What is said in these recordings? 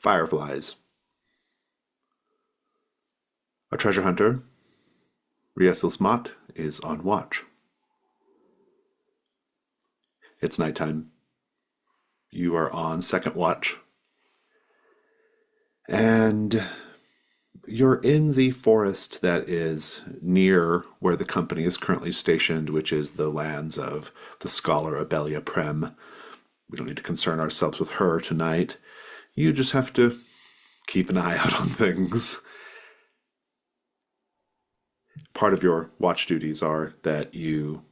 Fireflies. A treasure hunter, Rias Ilsmat, is on watch. It's nighttime. You are on second watch. And you're in the forest that is near where the company is currently stationed, which is the lands of the scholar Abelia Prem. We don't need to concern ourselves with her tonight. You just have to keep an eye out on things. Part of your watch duties are that you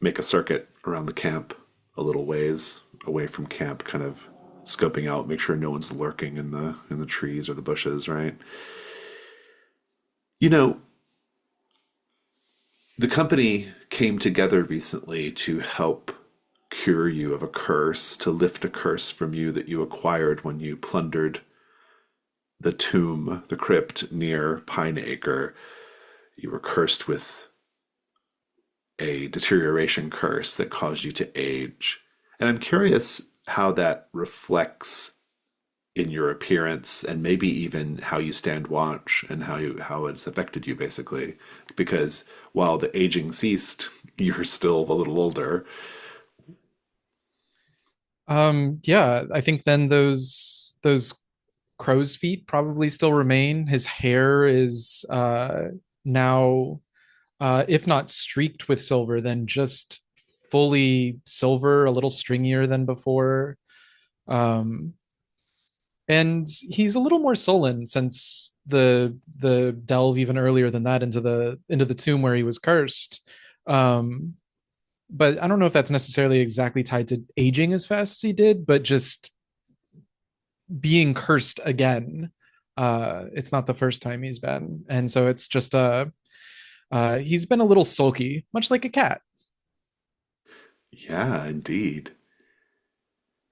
make a circuit around the camp a little ways away from camp, kind of scoping out, make sure no one's lurking in the trees or the bushes, right? You know, the company came together recently to help cure you of a curse, to lift a curse from you that you acquired when you plundered the tomb, the crypt near Pine Acre. You were cursed with a deterioration curse that caused you to age. And I'm curious how that reflects in your appearance and maybe even how you stand watch and how it's affected you basically. Because while the aging ceased, you're still a little older. Yeah, I think then those crow's feet probably still remain. His hair is now if not streaked with silver, then just fully silver, a little stringier than before. Um, and he's a little more sullen since the delve even earlier than that into the tomb where he was cursed. Um, but I don't know if that's necessarily exactly tied to aging as fast as he did, but just being cursed again. It's not the first time he's been, and so it's just he's been a little sulky, much like a cat. Yeah, indeed.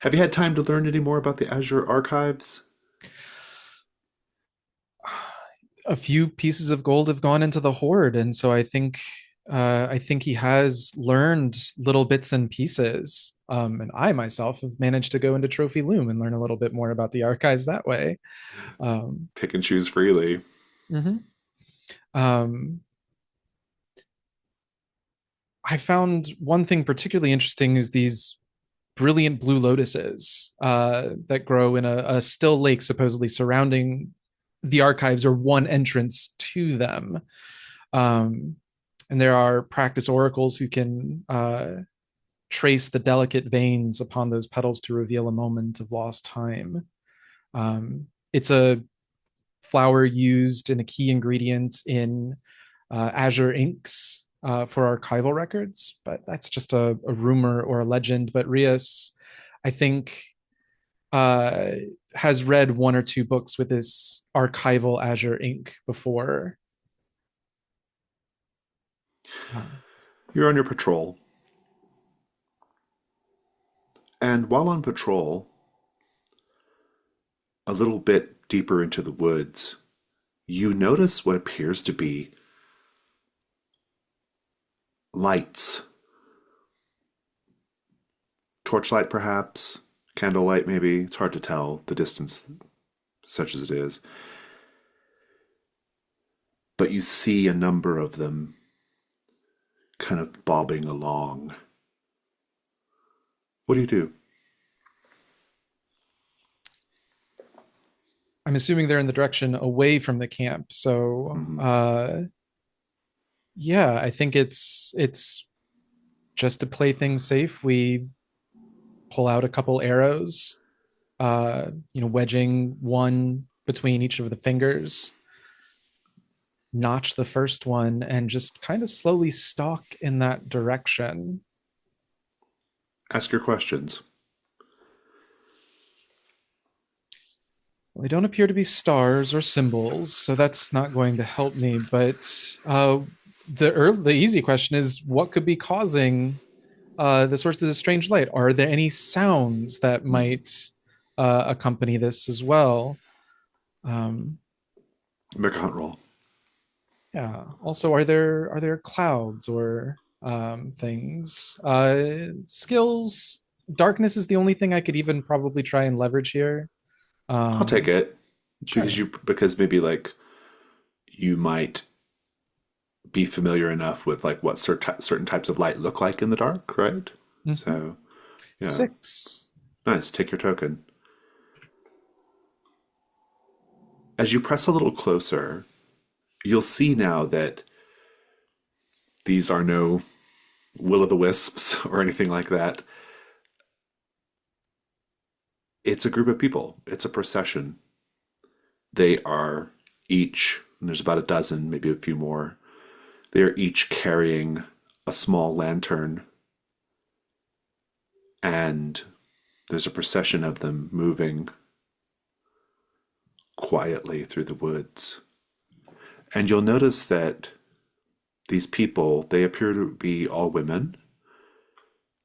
Have you had time to learn any more about the Azure archives? A few pieces of gold have gone into the hoard, and so I think he has learned little bits and pieces. And I myself have managed to go into Trophy Loom and learn a little bit more about the archives that way. Um, Pick and choose freely. mhm. um, I found one thing particularly interesting is these brilliant blue lotuses that grow in a still lake supposedly surrounding the archives or one entrance to them. Um, and there are practice oracles who can trace the delicate veins upon those petals to reveal a moment of lost time. It's a flower used in a key ingredient in Azure inks for archival records, but that's just a rumor or a legend. But Rias, I think, uh, has read one or two books with this archival Azure ink before. Uh, You're on your patrol. And while on patrol, a little bit deeper into the woods, you notice what appears to be lights. Torchlight, perhaps? Candlelight, maybe? It's hard to tell the distance, such as it is. But you see a number of them kind of bobbing along. What do you do? I'm assuming they're in the direction away from the camp. So, Mm-hmm. yeah, I think it's just to play things safe. We pull out a couple arrows, wedging one between each of the fingers, notch the first one, and just kind of slowly stalk in that direction. Ask your questions. Well, they don't appear to be stars or symbols, so that's not going to help me. But the easy question is, what could be causing the source of this strange light? Are there any sounds that might accompany this as well? Um, Make a hunt roll. yeah. Also, are there clouds or things? Skills. Darkness is the only thing I could even probably try and leverage here. I'll take it Okay. because maybe like you might be familiar enough with like what certain types of light look like in the dark, right? Mhm. So yeah, 6. nice. Take your token. As you press a little closer, you'll see now that these are no will o' the wisps or anything like that. It's a group of people. It's a procession. They are each, and there's about a dozen, maybe a few more. They are each carrying a small lantern, and there's a procession of them moving quietly through the woods. And you'll notice that these people, they appear to be all women,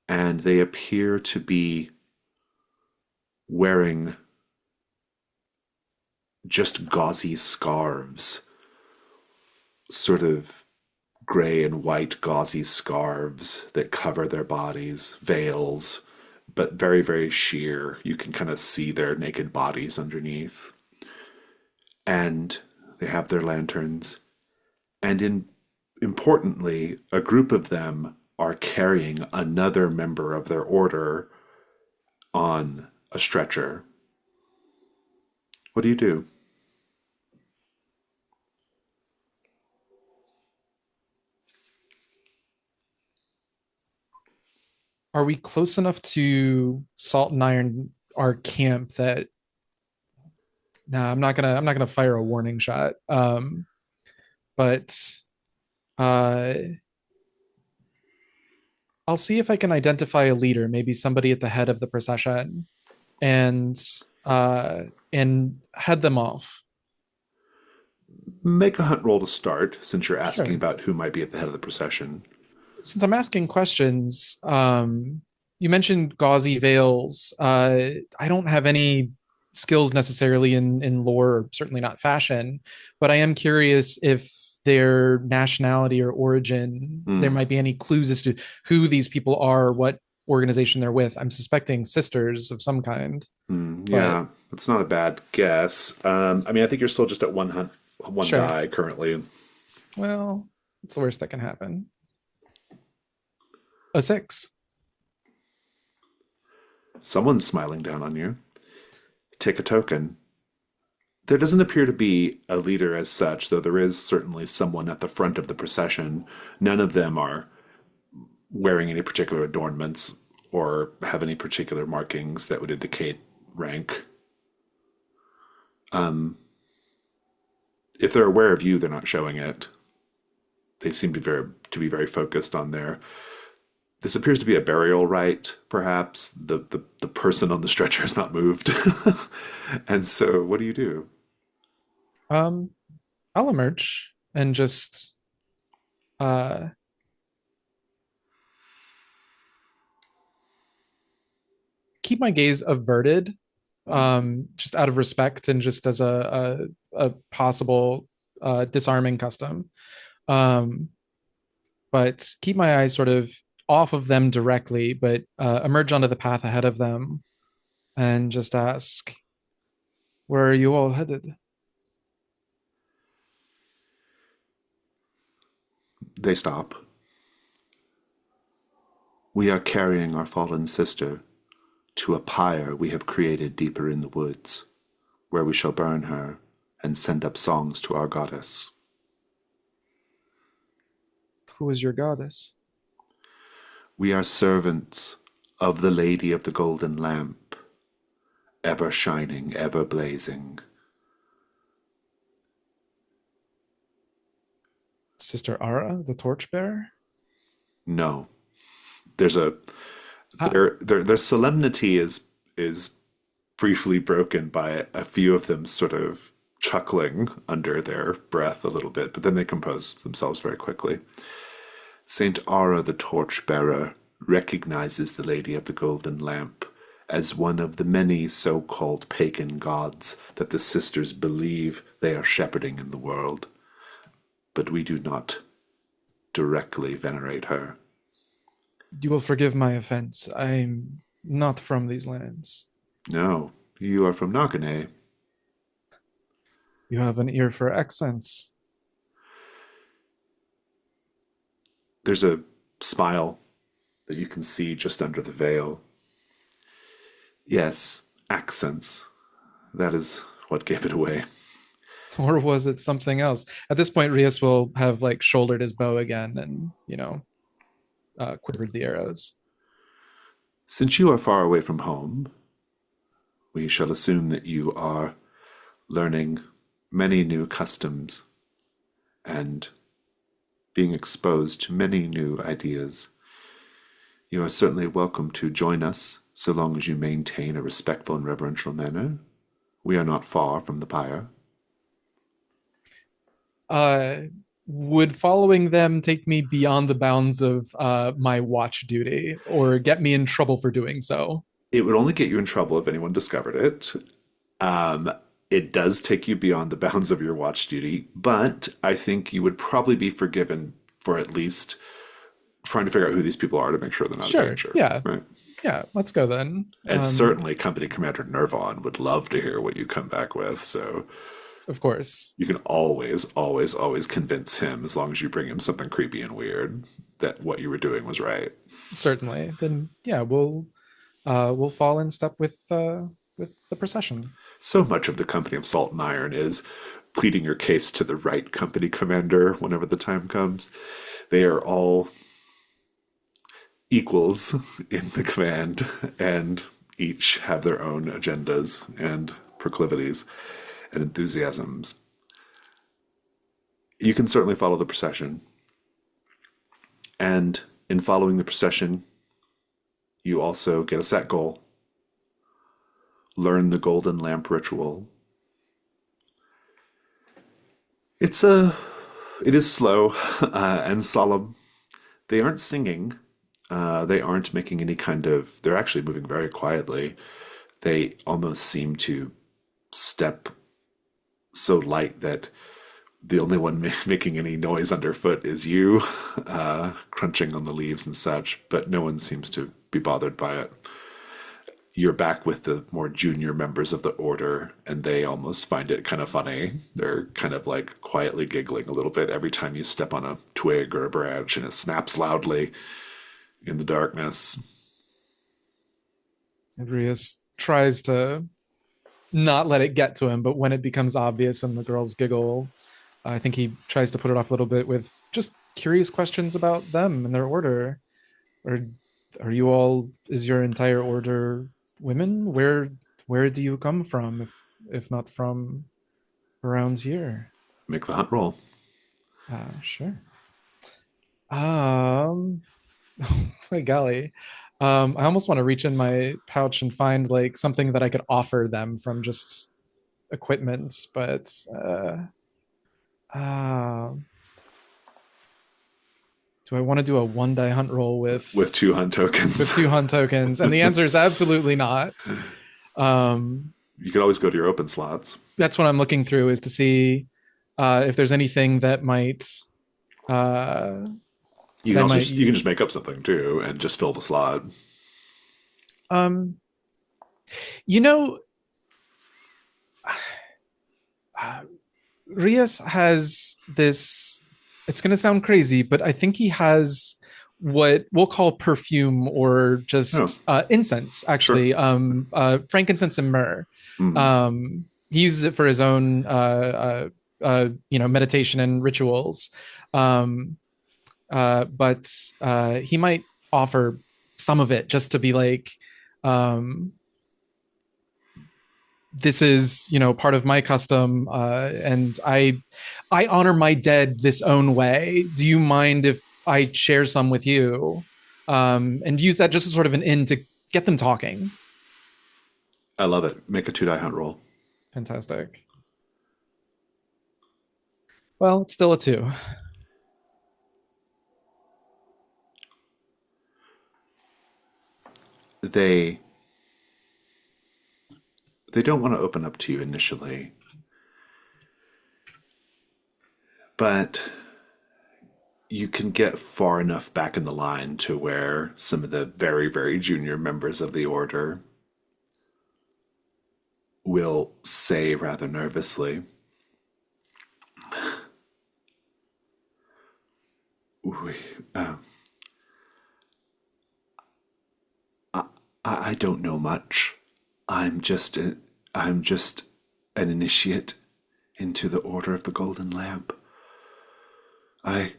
and they appear to be wearing just gauzy scarves, sort of gray and white gauzy scarves that cover their bodies, veils, but very, very sheer. You can kind of see their naked bodies underneath. And they have their lanterns. And importantly, a group of them are carrying another member of their order on a stretcher. What do you do? Are we close enough to Salt and Iron, our camp, that no, I'm not gonna fire a warning shot. But uh I'll see if I can identify a leader, maybe somebody at the head of the procession, and uh and head them off. Make a hunt roll to start, since you're asking Sure. about who might be at the head of the procession. Since I'm asking questions, you mentioned gauzy veils. I don't have any skills necessarily in lore, or certainly not fashion, but I am curious if their nationality or origin, there Hmm. might be any clues as to who these people are, what organization they're with. I'm suspecting sisters of some kind, but Yeah, it's not a bad guess. I mean, I think you're still just at one sure. die currently. Well, it's the worst that can happen. A 6. Someone's smiling down on you. Take a token. There doesn't appear to be a leader as such, though there is certainly someone at the front of the procession. None of them are wearing any particular adornments or have any particular markings that would indicate rank. If they're aware of you, they're not showing it. They seem to be very focused on their. This appears to be a burial rite, perhaps. The person on the stretcher has not moved. And so, what do you do? Um, I'll emerge and just uh keep my gaze averted, just out of respect and just as a possible disarming custom. Um, but keep my eyes sort of off of them directly, but emerge onto the path ahead of them and just ask, "Where are you all headed?" They stop. We are carrying our fallen sister to a pyre we have created deeper in the woods, where we shall burn her and send up songs to our goddess. Who is your goddess? We are servants of the Lady of the Golden Lamp, ever shining, ever blazing. Sister Ara, the torchbearer? No, there's a Ah, their solemnity is briefly broken by a few of them sort of chuckling under their breath a little bit, but then they compose themselves very quickly. Saint Ara the Torchbearer recognizes the Lady of the Golden Lamp as one of the many so called pagan gods that the sisters believe they are shepherding in the world, but we do not directly venerate her. you will forgive my offense. I'm not from these lands. No. You are from Nagane. You have an ear for accents. There's a smile that you can see just under the veil. Yes, accents. That is what gave it away. Or was it something else? At this point, Rias will have like shouldered his bow again and, quivered the arrows. Since you are far away from home, we shall assume that you are learning many new customs and being exposed to many new ideas. You are certainly welcome to join us so long as you maintain a respectful and reverential manner. We are not far from the pyre. Uh, would following them take me beyond the bounds of my watch duty or get me in trouble for doing so? It would only get you in trouble if anyone discovered it. Um, it does take you beyond the bounds of your watch duty, but I think you would probably be forgiven for at least trying to figure out who these people are to make sure they're not in Sure. danger. Yeah. Right. Yeah. Let's go then. And certainly Company Commander Nervon would love to hear what you come back with. So Of course. you can always, always, always convince him, as long as you bring him something creepy and weird, that what you were doing was right. Certainly. Then yeah, we'll fall in step with the procession. So much of the Company of Salt and Iron is pleading your case to the right company commander whenever the time comes. They are all equals in the command and each have their own agendas and proclivities and enthusiasms. You can certainly follow the procession. And in following the procession, you also get a set goal. Learn the golden lamp ritual. It is slow and solemn. They aren't singing. They aren't making any kind of. They're actually moving very quietly. They almost seem to step so light that the only one making any noise underfoot is you, crunching on the leaves and such. But no one seems to be bothered by it. You're back with the more junior members of the order, and they almost find it kind of funny. They're kind of like quietly giggling a little bit every time you step on a twig or a branch and it snaps loudly in the darkness. Andreas tries to not let it get to him, but when it becomes obvious and the girls giggle, I think he tries to put it off a little bit with just curious questions about them and their order. Or are you all, is your entire order women? Where do you come from if not from around here? Make the hunt roll. Sure. Um my golly. I almost want to reach in my pouch and find like something that I could offer them from just equipment, but uh, do I want to do a one die hunt roll With 2 hunt tokens. with 2 hunt tokens? And the answer is absolutely not. You can always go to your open slots. That's what I'm looking through is to see if there's anything that might You that I can also might you can just use. make up something too and just fill the slot. Um, you know, uh, Rias has this. It's going to sound crazy, but I think he has what we'll call perfume or Oh, just incense, sure. actually, frankincense and myrrh. Mm. He uses it for his own, meditation and rituals. Um, but he might offer some of it just to be like, um, this is part of my custom, and I honor my dead this own way. Do you mind if I share some with you, and use that just as sort of an in to get them talking? I love it. Make a 2 die hunt roll. Fantastic. Well, it's still a 2. They they don't want to open up to you initially, but you can get far enough back in the line to where some of the very, very junior members of the order will say rather nervously, "We, uh, I, I don't know much. I'm just a, I'm just an initiate into the Order of the Golden Lamp. I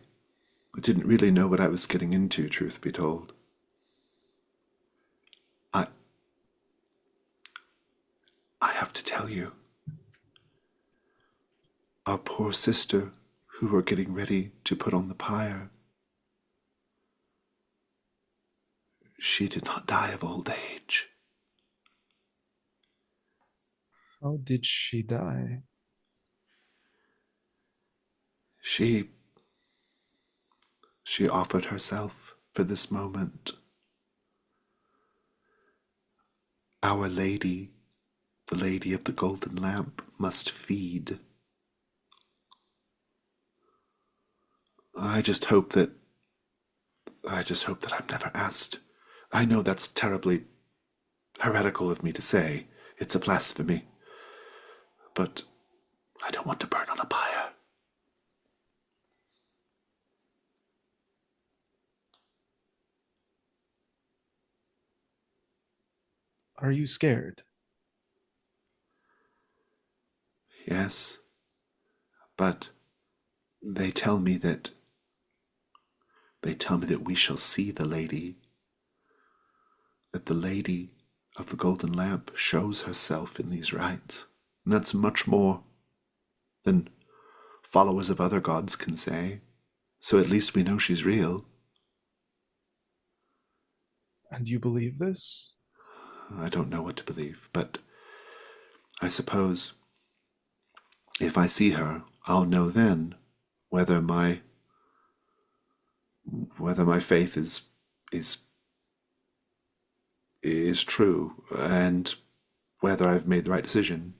didn't really know what I was getting into, truth be told. I I have to tell you, our poor sister, who we're getting ready to put on the pyre, she did not die of old age. How did she die? She she offered herself for this moment. Our Lady, the Lady of the Golden Lamp, must feed. I just hope that I just hope that I'm never asked. I know that's terribly heretical of me to say. It's a blasphemy. But I don't want to burn on a pyre. Are you scared? Yes, but they tell me that we shall see the lady, that the lady of the golden lamp shows herself in these rites. And that's much more than followers of other gods can say. So at least we know she's real. And you believe this? I don't know what to believe, but I suppose if I see her, I'll know then whether my faith is is true and whether I've made the right decision.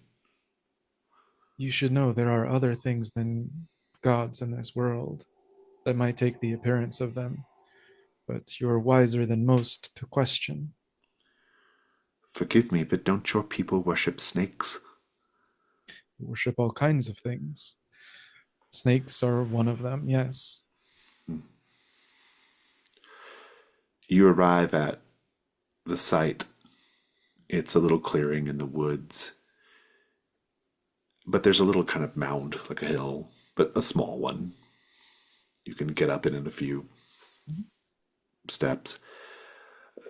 You should know there are other things than gods in this world that might take the appearance of them, but you're wiser than most to question. Forgive me, but don't your people worship snakes? Worship all kinds of things. Snakes are one of them, yes. You arrive at the site. It's a little clearing in the woods, but there's a little kind of mound, like a hill, but a small one. You can get up it in a few steps.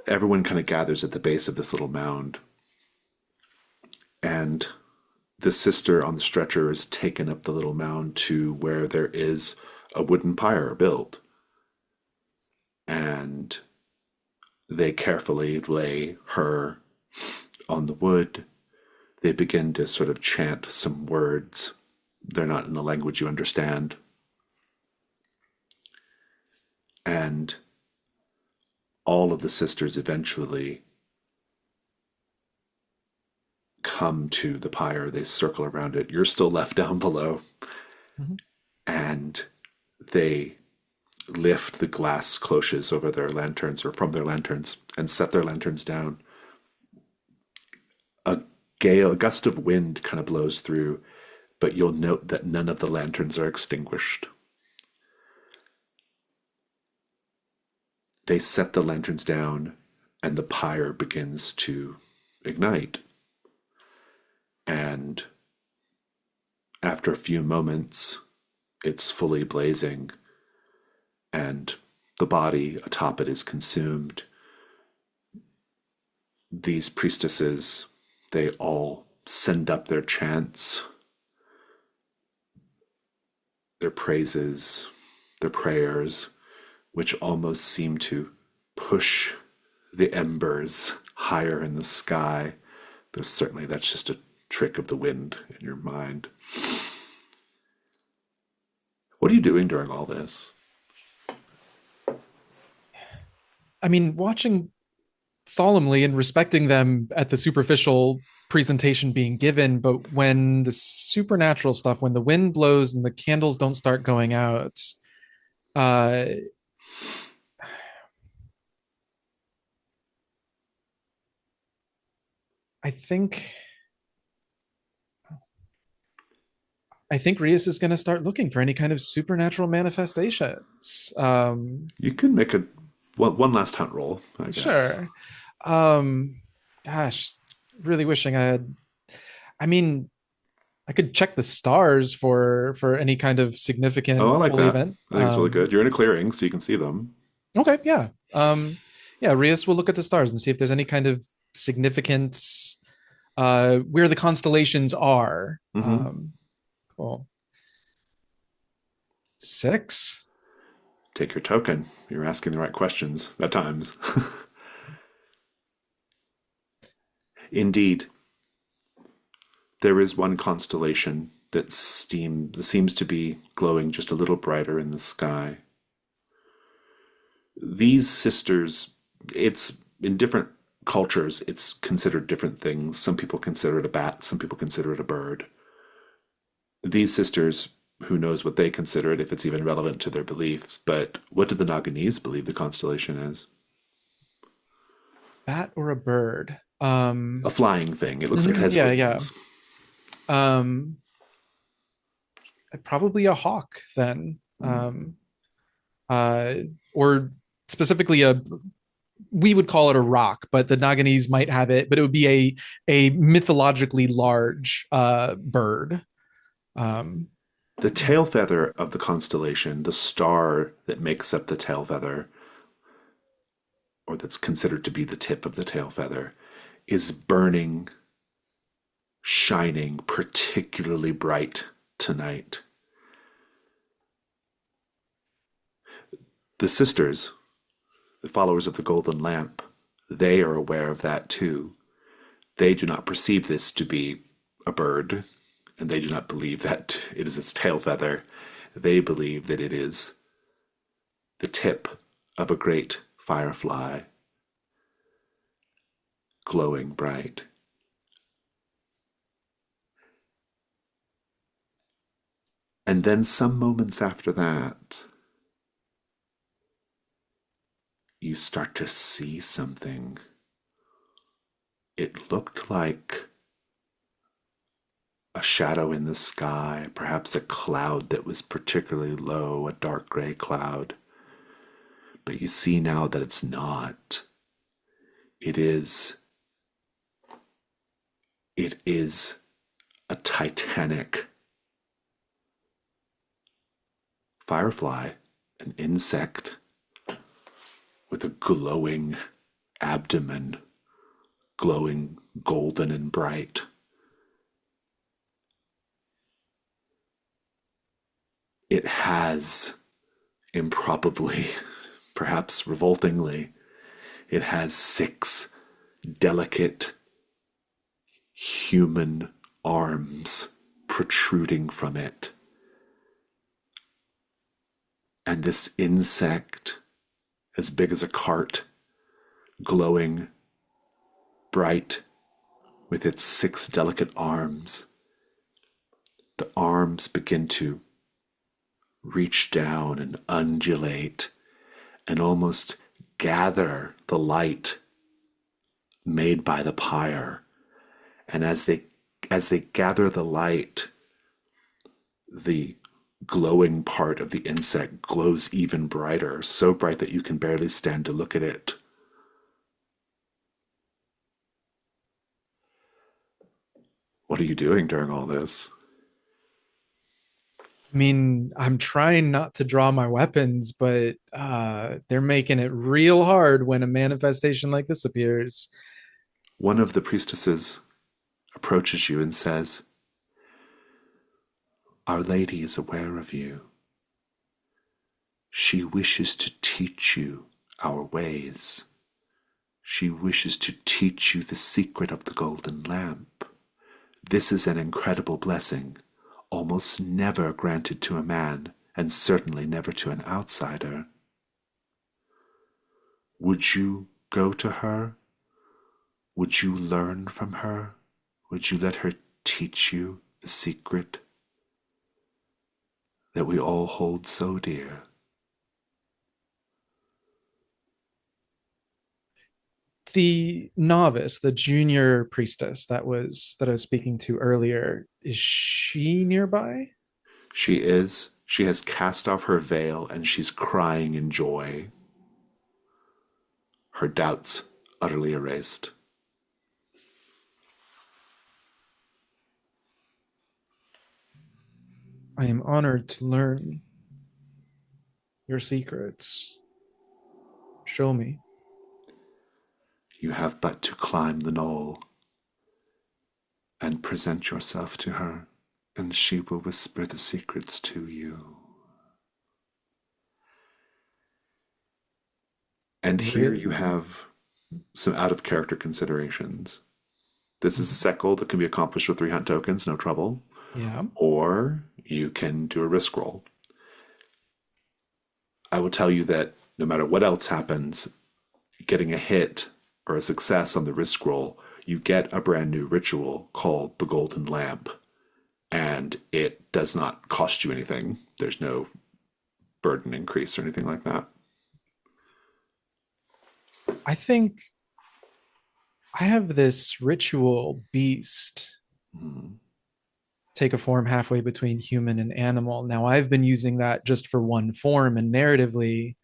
Everyone kind of gathers at the base of this little mound, and the sister on the stretcher is taken up the little mound to where there is a wooden pyre built. And they carefully lay her on the wood. They begin to sort of chant some words. They're not in a language you understand. And all of the sisters eventually come to the pyre. They circle around it. You're still left down below. Mhm. And they lift the glass cloches over their lanterns or from their lanterns and set their lanterns down. A a gust of wind kind of blows through, but you'll note that none of the lanterns are extinguished. They set the lanterns down, and the pyre begins to ignite. And after a few moments, it's fully blazing, and the body atop it is consumed. These priestesses, they all send up their chants, their praises, their prayers, which almost seem to push the embers higher in the sky. Though certainly that's just a trick of the wind in your mind. What are you doing during all this? I mean, watching solemnly and respecting them at the superficial presentation being given, but when the supernatural stuff, when the wind blows and the candles don't start going out, uh, I think I think Rias is going to start looking for any kind of supernatural manifestations. You can make a one last hunt roll, I guess. Sure. Um, Gosh, really wishing I had. I mean, I could check the stars for any kind of Oh, significant I like holy that. event. I think it's really good. You're in a clearing, so you can see them. Okay, yeah. Yeah, Rias will look at the stars and see if there's any kind of significance where the constellations are. Hmm. Cool. 6. Take your token. You're asking the right questions at times. Indeed, there is one constellation that seems to be glowing just a little brighter in the sky. These sisters, it's in different cultures, it's considered different things. Some people consider it a bat, some people consider it a bird. These sisters, who knows what they consider it, if it's even relevant to their beliefs, but what do the Naganese believe the constellation is? Bat or a bird? A flying thing. It looks like it has Yeah, yeah. wings. Um, Probably a hawk then. Mm. Uh, or specifically a we would call it a rock, but the Naganese might have it, but it would be a mythologically large bird. Um, The tail feather of the constellation, the star that makes up the tail feather, or that's considered to be the tip of the tail feather, is burning, shining particularly bright tonight. The sisters, the followers of the golden lamp, they are aware of that too. They do not perceive this to be a bird, and they do not believe that it is its tail feather. They believe that it is the tip of a great firefly, glowing bright. And then, some moments after that, you start to see something. It looked like a shadow in the sky, perhaps a cloud that was particularly low, a dark gray cloud. But you see now that it's not. It is it is a titanic firefly, an insect with a glowing abdomen, glowing golden and bright. It has, improbably, perhaps revoltingly, it has 6 delicate human arms protruding from it. And this insect, as big as a cart, glowing bright with its 6 delicate arms, the arms begin to reach down and undulate and almost gather the light made by the pyre. And as they gather the light, the glowing part of the insect glows even brighter, so bright that you can barely stand to look at it. What are you doing during all this? I mean, I'm trying not to draw my weapons, but they're making it real hard when a manifestation like this appears. One of the priestesses approaches you and says, "Our Lady is aware of you. She wishes to teach you our ways. She wishes to teach you the secret of the golden lamp. This is an incredible blessing, almost never granted to a man, and certainly never to an outsider. Would you go to her? Would you learn from her? Would you let her teach you the secret that we all hold so dear?" The novice, the junior priestess that I was speaking to earlier, is she nearby? She has cast off her veil and she's crying in joy, her doubts utterly erased. I am honored to learn your secrets. Show me. You have but to climb the knoll and present yourself to her, and she will whisper the secrets to you. And here you Really? have some out of character considerations. This is a set goal that can be accomplished with 3 hunt tokens, no trouble. Yeah. Or you can do a risk roll. I will tell you that no matter what else happens, getting a hit or a success on the risk roll, you get a brand new ritual called the Golden Lamp. And it does not cost you anything. There's no burden increase or anything like that. I think I have this ritual beast Mm. take a form halfway between human and animal. Now, I've been using that just for one form and narratively,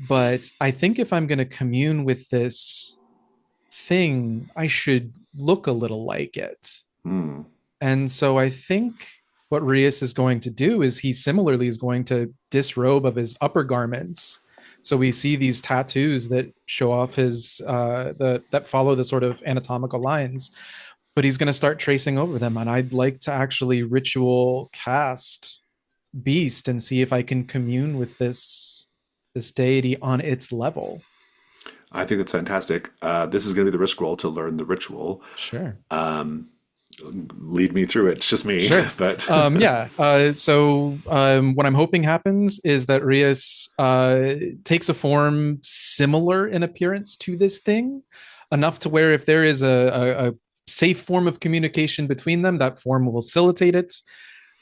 but I think if I'm going to commune with this thing, I should look a little like it. Mm. And so I think what Rias is going to do is he similarly is going to disrobe of his upper garments. So we see these tattoos that show off his that follow the sort of anatomical lines, but he's going to start tracing over them. And I'd like to actually ritual cast Beast and see if I can commune with this deity on its level. I think that's fantastic. This is going to be the risk roll to learn the ritual. Sure. Lead me through it. It's just me, Sure. but Yeah. What I'm hoping happens is that Rias takes a form similar in appearance to this thing, enough to where if there is a safe form of communication between them, that form will facilitate it.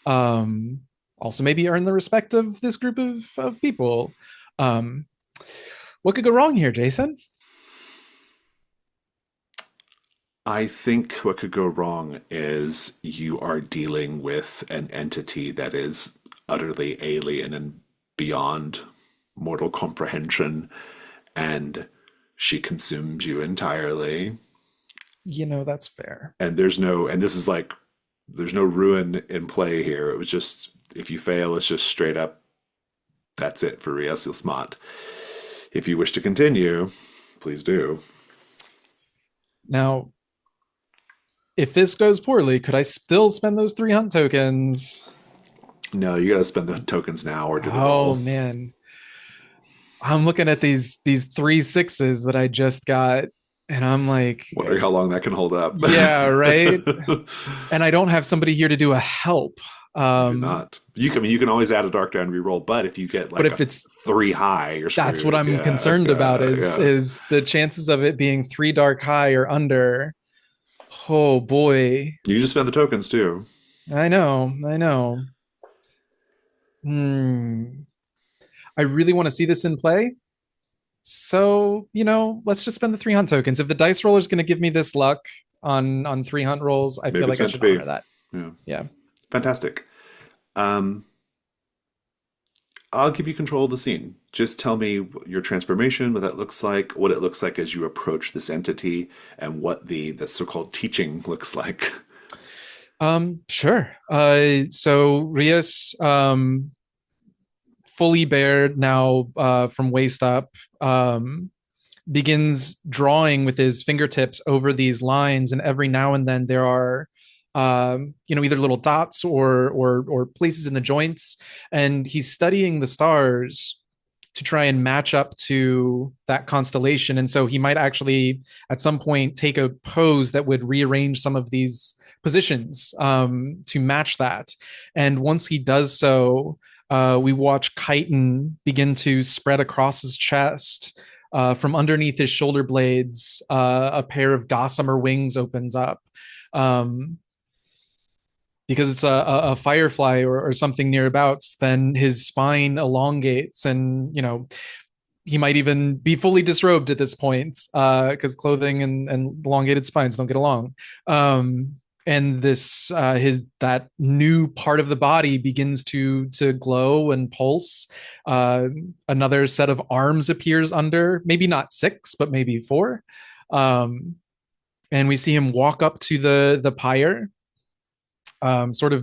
Um, Also, maybe earn the respect of this group of people. Um, what could go wrong here, Jason? I think what could go wrong is you are dealing with an entity that is utterly alien and beyond mortal comprehension, and she consumes you entirely. That's fair. And this is like, there's no ruin in play here. It was just, if you fail, it's just straight up, that's it for Rias Smart. If you wish to continue, please do. Now, if this goes poorly, could I still spend those 3 hunt tokens? No, you gotta spend the tokens now or do the Oh roll. man, I'm looking at these 3 6s that I just got, and I'm like, Wondering how long that can hold up. yeah, right. And I don't have somebody here to do a help. You do not. You can always add a dark down reroll, but if you get But like if a it's 3 high, you're that's what screwed. I'm Yeah, concerned about is yeah. is the chances of it being 3 dark high or under. Oh boy, You can just spend the tokens too. I know. Hmm. I really want to see this in play. So, let's just spend the 3 hunt tokens. If the dice roller is going to give me this luck on 3 hunt rolls, I feel Maybe it's like I meant to should be. honor that. Yeah, Yeah. fantastic. Um, I'll give you control of the scene. Just tell me your transformation, what that looks like, what it looks like as you approach this entity, and what the so-called teaching looks like. Sure. So Rias, fully bared now, from waist up, begins drawing with his fingertips over these lines, and every now and then there are either little dots or places in the joints, and he's studying the stars to try and match up to that constellation. And so he might actually at some point take a pose that would rearrange some of these positions to match that. And once he does so, we watch chitin begin to spread across his chest. From underneath his shoulder blades, a pair of gossamer wings opens up. Because it's a firefly or something nearabouts, then his spine elongates, and he might even be fully disrobed at this point, because clothing and elongated spines don't get along. and this his that new part of the body begins to glow and pulse. uh Another set of arms appears under, maybe not six but maybe four. um and we see him walk up to the pyre, sort of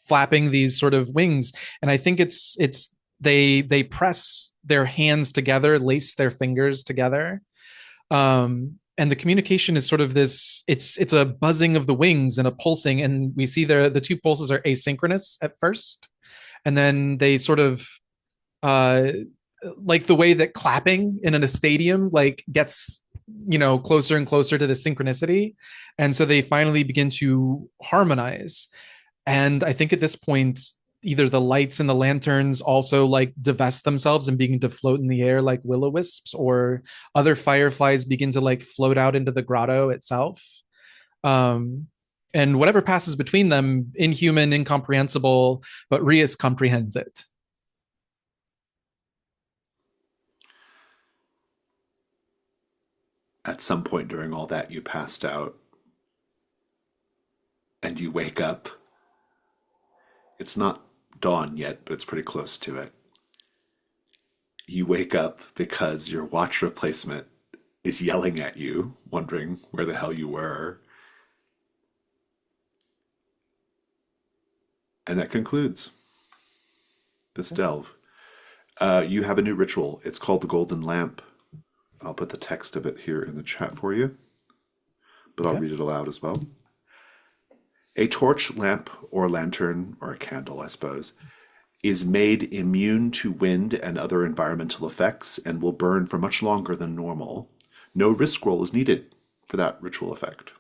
flapping these sort of wings. And I think it's they press their hands together, lace their fingers together. And the communication is sort of this, it's a buzzing of the wings and a pulsing, and we see the two pulses are asynchronous at first, and then they sort of uh like the way that clapping in a stadium like gets, closer and closer to the synchronicity. And so they finally begin to harmonize. And I think at this point, either the lights and the lanterns also like divest themselves and begin to float in the air like will-o-wisps, or other fireflies begin to like float out into the grotto itself. Um, and whatever passes between them, inhuman, incomprehensible, but Rias comprehends it. At some point during all that, you passed out and you wake up. It's not dawn yet, but it's pretty close to it. You wake up because your watch replacement is yelling at you, wondering where the hell you were. And that concludes this delve. You have a new ritual. It's called the Golden Lamp. I'll put the text of it here in the chat for you, but I'll Okay. read it aloud as well. A torch, lamp, or lantern, or a candle, I suppose, is made immune to wind and other environmental effects and will burn for much longer than normal. No risk roll is needed for that ritual effect.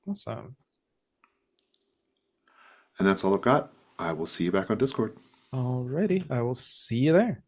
Awesome. And that's all I've got. I will see you back on Discord. Alrighty. I will see you there.